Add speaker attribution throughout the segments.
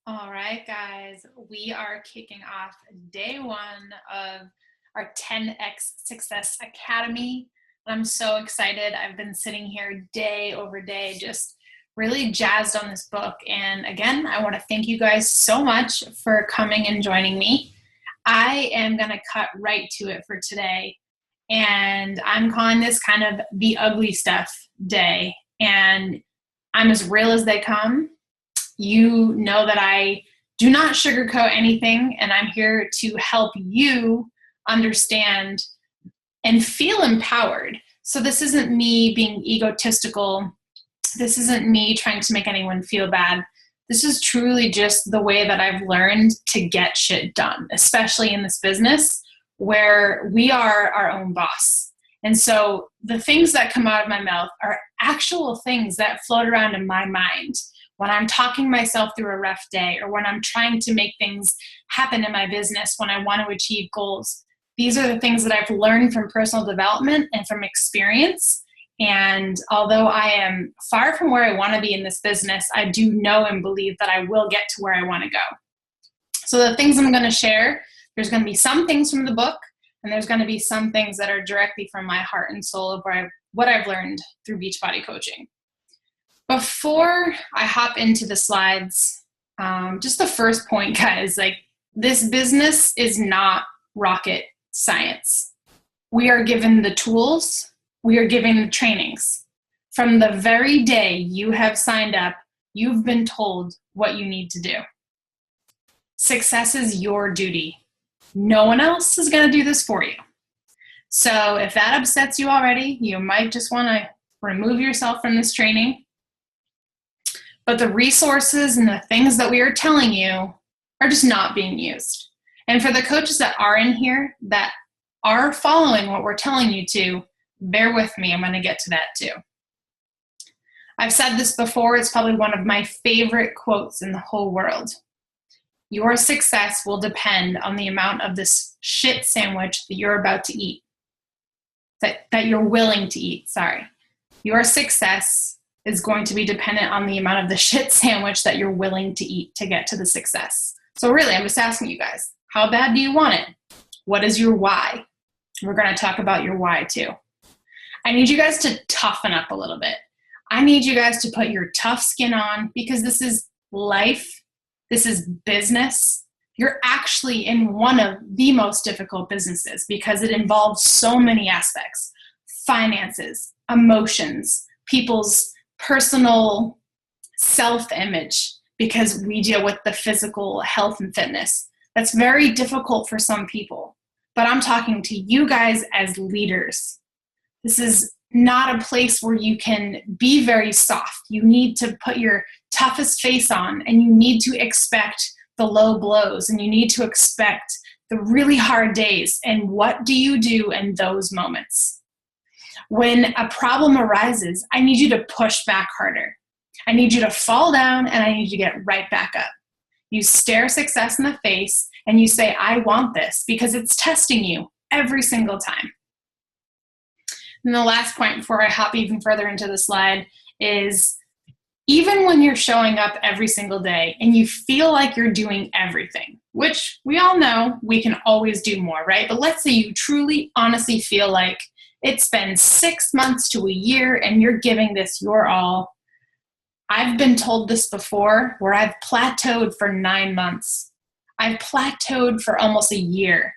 Speaker 1: All right, guys, we are kicking off day one of our 10X Success Academy. I'm so excited. I've been sitting here day over day, just really jazzed on this book. And again, I want to thank you guys so much for coming and joining me. I am going to cut right to it for today. And I'm calling this kind of the ugly stuff day. And I'm as real as they come. You know that I do not sugarcoat anything, and I'm here to help you understand and feel empowered. So this isn't me being egotistical. This isn't me trying to make anyone feel bad. This is truly just the way that I've learned to get shit done, especially in this business where we are our own boss. And so the things that come out of my mouth are actual things that float around in my mind when I'm talking myself through a rough day, or when I'm trying to make things happen in my business, when I want to achieve goals. These are the things that I've learned from personal development and from experience. And although I am far from where I want to be in this business, I do know and believe that I will get to where I want to go. So the things I'm going to share, there's going to be some things from the book, and there's going to be some things that are directly from my heart and soul of what I've learned through Beachbody coaching. Before I hop into the slides, just the first point, guys, this business is not rocket science. We are given the tools, we are given the trainings. From the very day you have signed up, you've been told what you need to do. Success is your duty. No one else is going to do this for you. So if that upsets you already, you might just want to remove yourself from this training. But the resources and the things that we are telling you are just not being used. And for the coaches that are in here that are following what we're telling you to, bear with me. I'm going to get to that too. I've said this before. It's probably one of my favorite quotes in the whole world. Your success will depend on the amount of this shit sandwich that you're about to eat, that you're willing to eat, sorry. Your success is going to be dependent on the amount of the shit sandwich that you're willing to eat to get to the success. So really, I'm just asking you guys, how bad do you want it? What is your why? We're going to talk about your why too. I need you guys to toughen up a little bit. I need you guys to put your tough skin on, because this is life. This is business. You're actually in one of the most difficult businesses because it involves so many aspects: finances, emotions, people's personal self-image, because we deal with the physical health and fitness. That's very difficult for some people. But I'm talking to you guys as leaders. This is not a place where you can be very soft. You need to put your toughest face on, and you need to expect the low blows, and you need to expect the really hard days. And what do you do in those moments? When a problem arises, I need you to push back harder. I need you to fall down, and I need you to get right back up. You stare success in the face and you say, I want this, because it's testing you every single time. And the last point before I hop even further into the slide is, even when you're showing up every single day and you feel like you're doing everything, which we all know we can always do more, right? But let's say you truly, honestly feel like it's been 6 months to a year and you're giving this your all. I've been told this before, where I've plateaued for 9 months. I've plateaued for almost a year.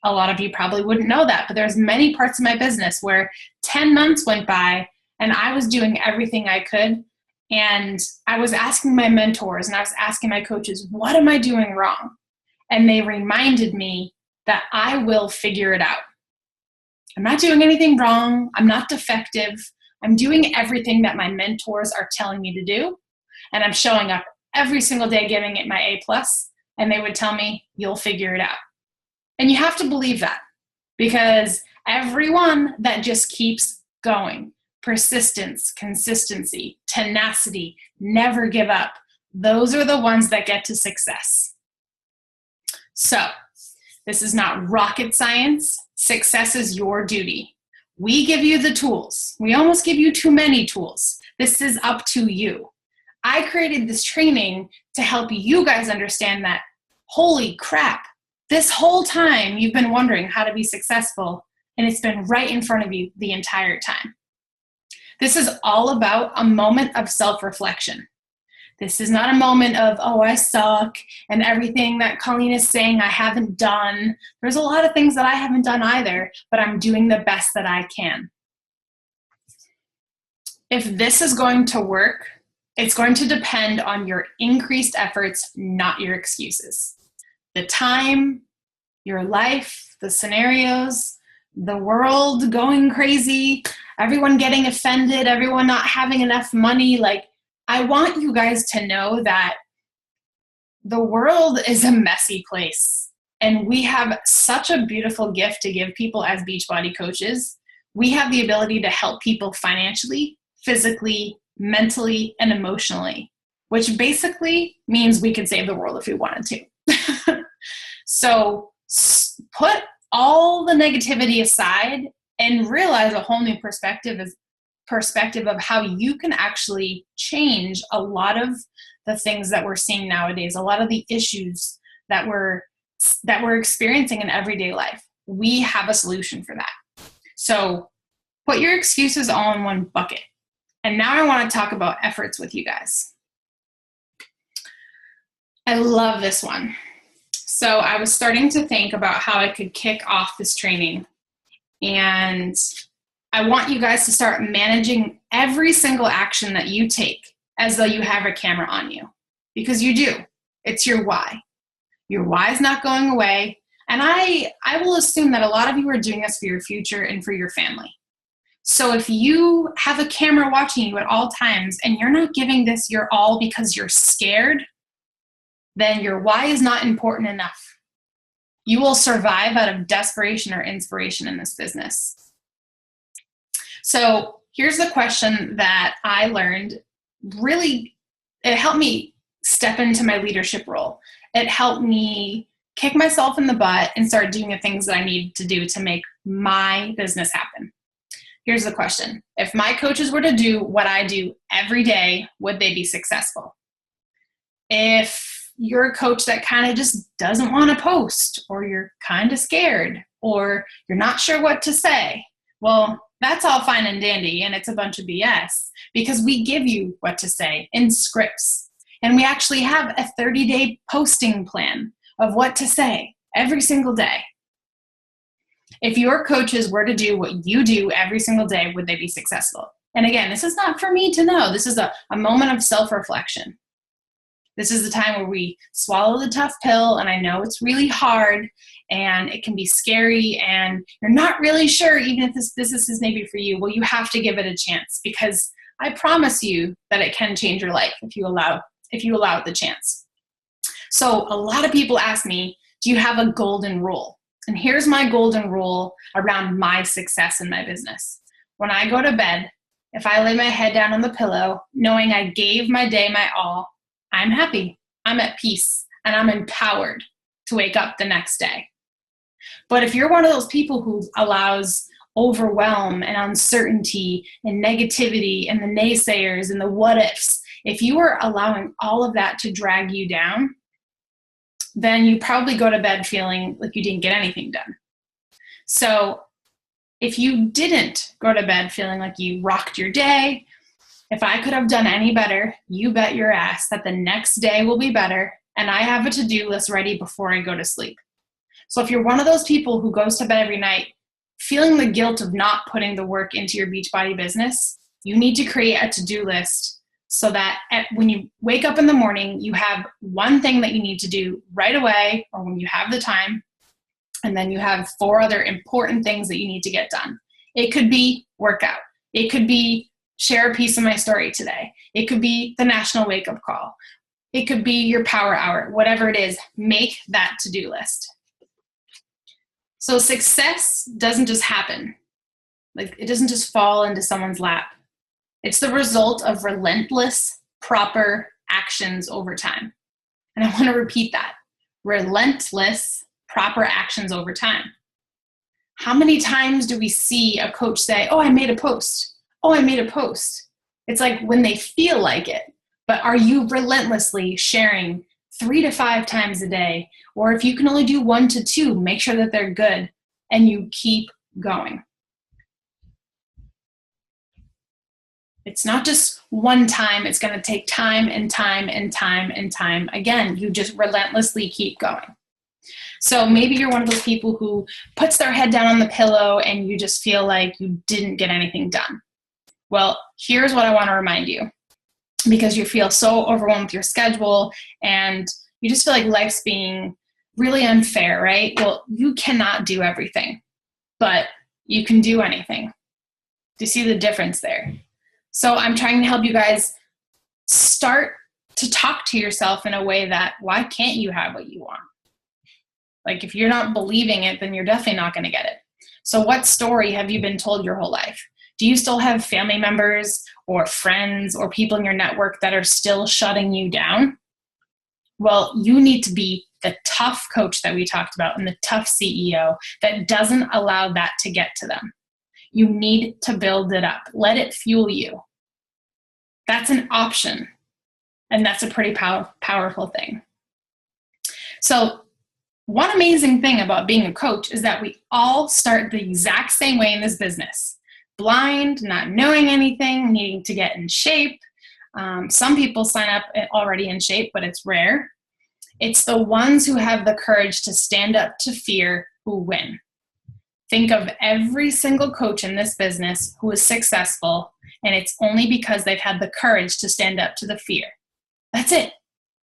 Speaker 1: A lot of you probably wouldn't know that, but there's many parts of my business where 10 months went by and I was doing everything I could. And I was asking my mentors and I was asking my coaches, what am I doing wrong? And they reminded me that I will figure it out. I'm not doing anything wrong. I'm not defective. I'm doing everything that my mentors are telling me to do. And I'm showing up every single day giving it my A+. And they would tell me, you'll figure it out. And you have to believe that, because everyone that just keeps going, persistence, consistency, tenacity, never give up, those are the ones that get to success. So this is not rocket science. Success is your duty. We give you the tools. We almost give you too many tools. This is up to you. I created this training to help you guys understand that, holy crap, this whole time you've been wondering how to be successful, and it's been right in front of you the entire time. This is all about a moment of self-reflection. This is not a moment of, oh, I suck, and everything that Colleen is saying I haven't done. There's a lot of things that I haven't done either, but I'm doing the best that I can. If this is going to work, it's going to depend on your increased efforts, not your excuses. The time, your life, the scenarios, the world going crazy, everyone getting offended, everyone not having enough money. Like, I want you guys to know that the world is a messy place, and we have such a beautiful gift to give people as Beachbody coaches. We have the ability to help people financially, physically, mentally, and emotionally, which basically means we could save the world if we wanted to. So put all the negativity aside and realize a whole new perspective of how you can actually change a lot of the things that we're seeing nowadays, a lot of the issues that we're experiencing in everyday life. We have a solution for that. So put your excuses all in one bucket. And now I want to talk about efforts with you guys. I love this one. So I was starting to think about how I could kick off this training. And I want you guys to start managing every single action that you take as though you have a camera on you. Because you do. It's your why. Your why is not going away. And I will assume that a lot of you are doing this for your future and for your family. So if you have a camera watching you at all times and you're not giving this your all because you're scared, then your why is not important enough. You will survive out of desperation or inspiration in this business. So here's the question that I learned. Really, it helped me step into my leadership role. It helped me kick myself in the butt and start doing the things that I need to do to make my business happen. Here's the question. If my coaches were to do what I do every day, would they be successful? If you're a coach that kind of just doesn't want to post, or you're kind of scared, or you're not sure what to say, well, that's all fine and dandy, and it's a bunch of BS, because we give you what to say in scripts. And we actually have a 30-day posting plan of what to say every single day. If your coaches were to do what you do every single day, would they be successful? And again, this is not for me to know. This is a moment of self-reflection. This is the time where we swallow the tough pill, and I know it's really hard, and it can be scary, and you're not really sure even if this business is maybe for you. Well, you have to give it a chance, because I promise you that it can change your life if you allow it the chance. So a lot of people ask me, do you have a golden rule? And here's my golden rule around my success in my business. When I go to bed, if I lay my head down on the pillow, knowing I gave my day my all, I'm happy, I'm at peace, and I'm empowered to wake up the next day. But if you're one of those people who allows overwhelm and uncertainty and negativity and the naysayers and the what ifs, if you are allowing all of that to drag you down, then you probably go to bed feeling like you didn't get anything done. So if you didn't go to bed feeling like you rocked your day, if I could have done any better, you bet your ass that the next day will be better, and I have a to-do list ready before I go to sleep. So if you're one of those people who goes to bed every night feeling the guilt of not putting the work into your Beachbody business, you need to create a to-do list so that when you wake up in the morning, you have one thing that you need to do right away, or when you have the time, and then you have 4 other important things that you need to get done. It could be workout. It could be share a piece of my story today. It could be the national wake-up call. It could be your power hour. Whatever it is, make that to-do list. So success doesn't just happen. Like, it doesn't just fall into someone's lap. It's the result of relentless, proper actions over time. And I want to repeat that. Relentless, proper actions over time. How many times do we see a coach say, oh, I made a post. Oh, I made a post. It's like when they feel like it. But are you relentlessly sharing 3 to 5 times a day? Or if you can only do 1 to 2, make sure that they're good and you keep going. It's not just one time. It's going to take time and time and time and time again. You just relentlessly keep going. So maybe you're one of those people who puts their head down on the pillow and you just feel like you didn't get anything done. Well, here's what I want to remind you, because you feel so overwhelmed with your schedule and you just feel like life's being really unfair, right? Well, you cannot do everything, but you can do anything. Do you see the difference there? So I'm trying to help you guys start to talk to yourself in a way that, why can't you have what you want? Like, if you're not believing it, then you're definitely not going to get it. So what story have you been told your whole life? Do you still have family members or friends or people in your network that are still shutting you down? Well, you need to be the tough coach that we talked about and the tough CEO that doesn't allow that to get to them. You need to build it up. Let it fuel you. That's an option. And that's a pretty powerful thing. So one amazing thing about being a coach is that we all start the exact same way in this business. Blind, not knowing anything, needing to get in shape. Some people sign up already in shape, but it's rare. It's the ones who have the courage to stand up to fear who win. Think of every single coach in this business who is successful, and it's only because they've had the courage to stand up to the fear. That's it.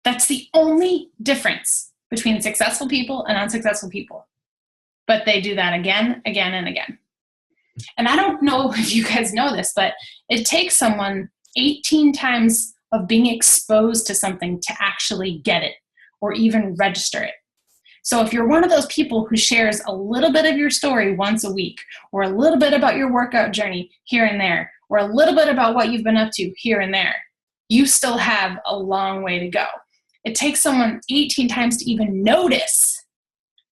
Speaker 1: That's the only difference between successful people and unsuccessful people. But they do that again, again, and again. And I don't know if you guys know this, but it takes someone 18 times of being exposed to something to actually get it or even register it. So if you're one of those people who shares a little bit of your story once a week, or a little bit about your workout journey here and there, or a little bit about what you've been up to here and there, you still have a long way to go. It takes someone 18 times to even notice,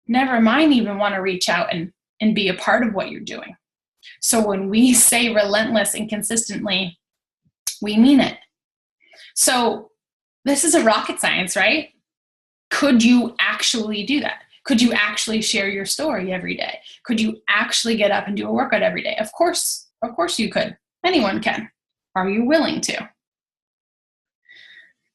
Speaker 1: never mind even want to reach out and be a part of what you're doing. So when we say relentless and consistently, we mean it. So this isn't rocket science, right? Could you actually do that? Could you actually share your story every day? Could you actually get up and do a workout every day? Of course you could. Anyone can. Are you willing to?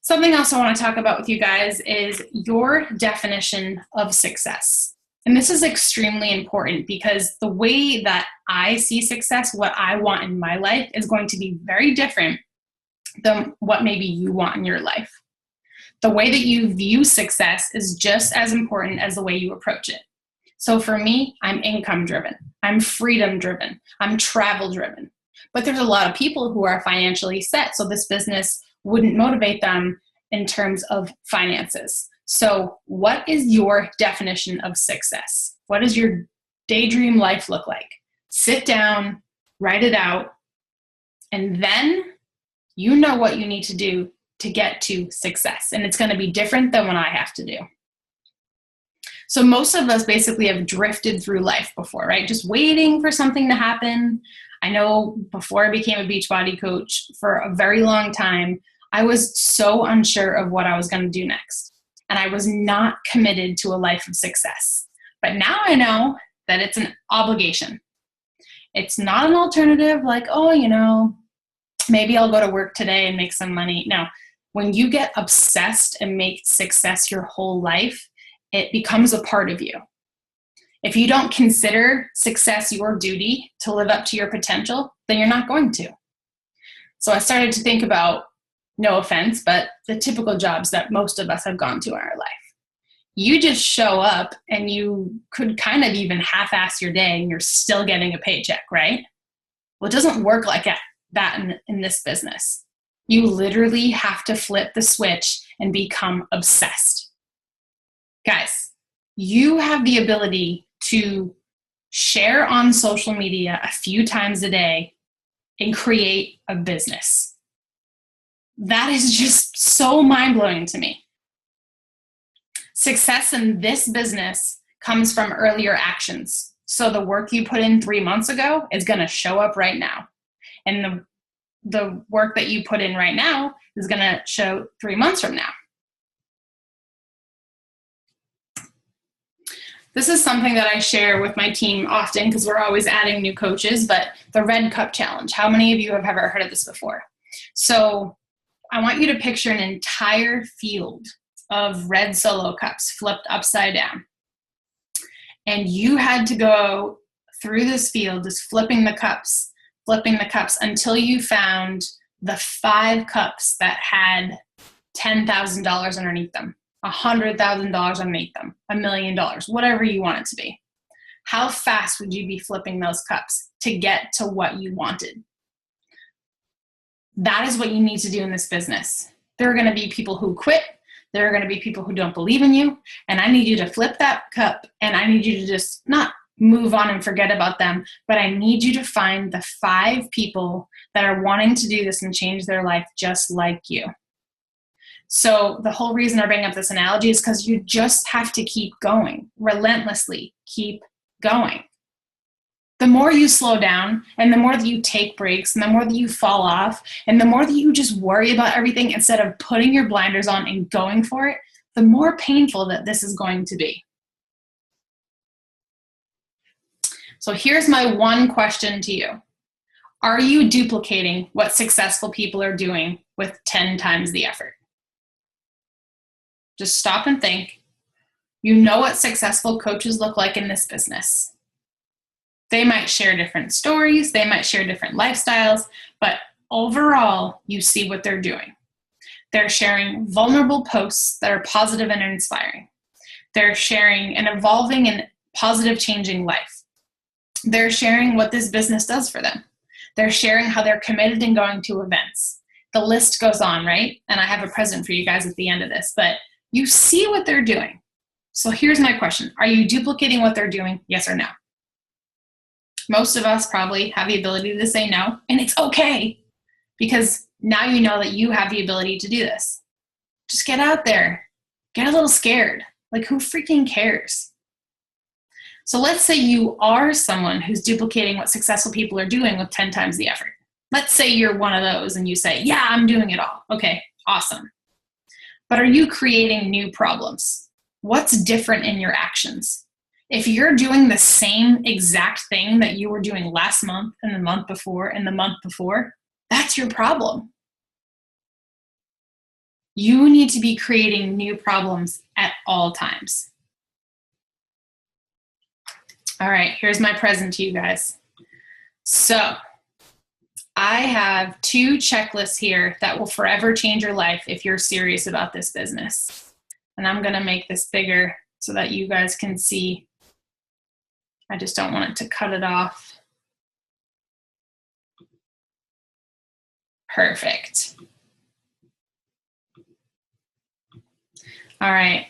Speaker 1: Something else I want to talk about with you guys is your definition of success. And this is extremely important because the way that I see success, what I want in my life, is going to be very different than what maybe you want in your life. The way that you view success is just as important as the way you approach it. So for me, I'm income driven. I'm freedom driven. I'm travel driven. But there's a lot of people who are financially set, so this business wouldn't motivate them in terms of finances. So what is your definition of success? What does your daydream life look like? Sit down, write it out, and then you know what you need to do to get to success. And it's going to be different than what I have to do. So most of us basically have drifted through life before, right? Just waiting for something to happen. I know before I became a Beachbody coach for a very long time, I was so unsure of what I was going to do next. And I was not committed to a life of success. But now I know that it's an obligation. It's not an alternative like, oh, maybe I'll go to work today and make some money. No. When you get obsessed and make success your whole life, it becomes a part of you. If you don't consider success your duty to live up to your potential, then you're not going to. So I started to think about, no offense, but the typical jobs that most of us have gone to in our life. You just show up and you could kind of even half-ass your day and you're still getting a paycheck, right? Well, it doesn't work like that in this business. You literally have to flip the switch and become obsessed. Guys, you have the ability to share on social media a few times a day and create a business. That is just so mind-blowing to me. Success in this business comes from earlier actions. So the work you put in 3 months ago is going to show up right now. And the work that you put in right now is going to show 3 months from now. This is something that I share with my team often because we're always adding new coaches, but the Red Cup Challenge. How many of you have ever heard of this before? So I want you to picture an entire field of red Solo cups flipped upside down. And you had to go through this field, just flipping the cups until you found the 5 cups that had $10,000 underneath them, $100,000 underneath them, $1 million, whatever you want it to be. How fast would you be flipping those cups to get to what you wanted? That is what you need to do in this business. There are going to be people who quit. There are going to be people who don't believe in you. And I need you to flip that cup, and I need you to just not move on and forget about them, but I need you to find the 5 people that are wanting to do this and change their life just like you. So the whole reason I bring up this analogy is because you just have to keep going, relentlessly keep going. The more you slow down, and the more that you take breaks, and the more that you fall off, and the more that you just worry about everything instead of putting your blinders on and going for it, the more painful that this is going to be. So here's my one question to you. Are you duplicating what successful people are doing with 10 times the effort? Just stop and think. You know what successful coaches look like in this business. They might share different stories, they might share different lifestyles, but overall, you see what they're doing. They're sharing vulnerable posts that are positive and inspiring. They're sharing an evolving and positive changing life. They're sharing what this business does for them. They're sharing how they're committed and going to events. The list goes on, right? And I have a present for you guys at the end of this, but you see what they're doing. So here's my question. Are you duplicating what they're doing? Yes or no? Most of us probably have the ability to say no, and it's okay, because now you know that you have the ability to do this. Just get out there. Get a little scared. Like, who freaking cares? So let's say you are someone who's duplicating what successful people are doing with 10 times the effort. Let's say you're one of those and you say, yeah, I'm doing it all. Okay, awesome. But are you creating new problems? What's different in your actions? If you're doing the same exact thing that you were doing last month and the month before and the month before, that's your problem. You need to be creating new problems at all times. All right, here's my present to you guys. So I have 2 checklists here that will forever change your life if you're serious about this business. And I'm gonna make this bigger so that you guys can see. I just don't want it to cut it off. Perfect. All right.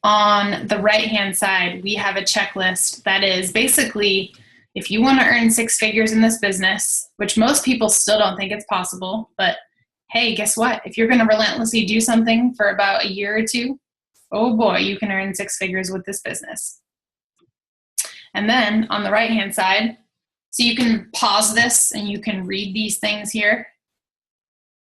Speaker 1: On the right-hand side, we have a checklist that is basically, if you want to earn 6 figures in this business, which most people still don't think it's possible, but hey, guess what? If you're going to relentlessly do something for about a year or 2, oh boy, you can earn 6 figures with this business. And then on the right-hand side, so you can pause this and you can read these things here.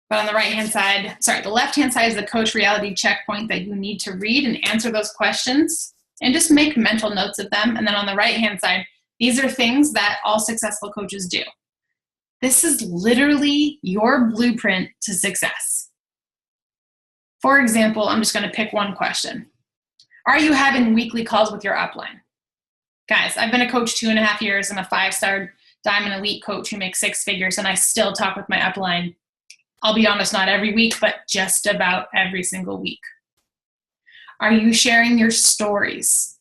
Speaker 1: But on the right-hand side, the left-hand side is the coach reality checkpoint that you need to read and answer those questions and just make mental notes of them. And then on the right-hand side, these are things that all successful coaches do. This is literally your blueprint to success. For example, I'm just going to pick one question. Are you having weekly calls with your upline? Guys, I've been a coach 2.5 years. I'm a 5-star diamond elite coach who makes 6 figures, and I still talk with my upline. I'll be honest, not every week, but just about every single week. Are you sharing your stories?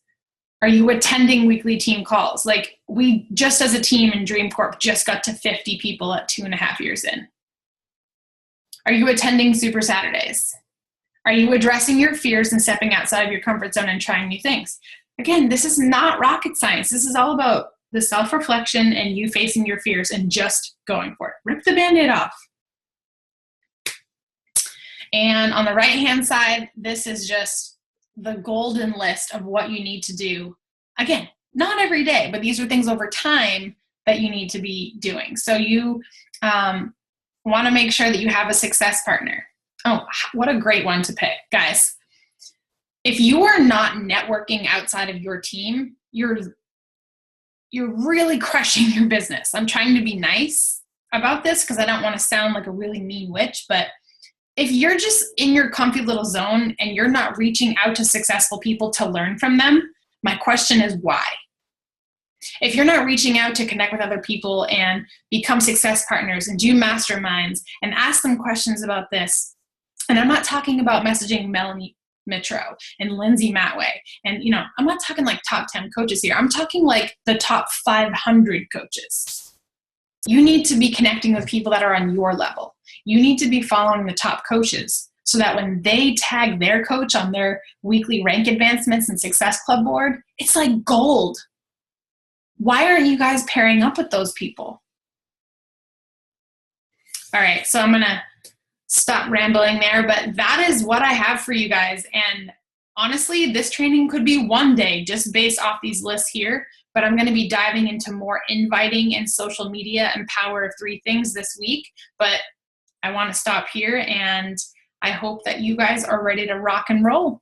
Speaker 1: Are you attending weekly team calls? Like, we just as a team in Dream Corp just got to 50 people at 2.5 years in. Are you attending Super Saturdays? Are you addressing your fears and stepping outside of your comfort zone and trying new things? Again, this is not rocket science. This is all about the self-reflection and you facing your fears and just going for it. Rip the Band-Aid off. And on the right-hand side, this is just the golden list of what you need to do. Again, not every day, but these are things over time that you need to be doing. So you want to make sure that you have a success partner. Oh, what a great one to pick. Guys, if you are not networking outside of your team, you're really crushing your business. I'm trying to be nice about this because I don't want to sound like a really mean witch, but if you're just in your comfy little zone and you're not reaching out to successful people to learn from them, my question is why? If you're not reaching out to connect with other people and become success partners and do masterminds and ask them questions about this, and I'm not talking about messaging Melanie Mitro and Lindsay Matway, and I'm not talking like top 10 coaches here. I'm talking like the top 500 coaches. You need to be connecting with people that are on your level. You need to be following the top coaches so that when they tag their coach on their weekly rank advancements and success club board, it's like gold. Why aren't you guys pairing up with those people? All right, so I'm going to stop rambling there, but that is what I have for you guys. And honestly, this training could be one day just based off these lists here, but I'm going to be diving into more inviting and social media and power of 3 things this week. But I want to stop here, and I hope that you guys are ready to rock and roll.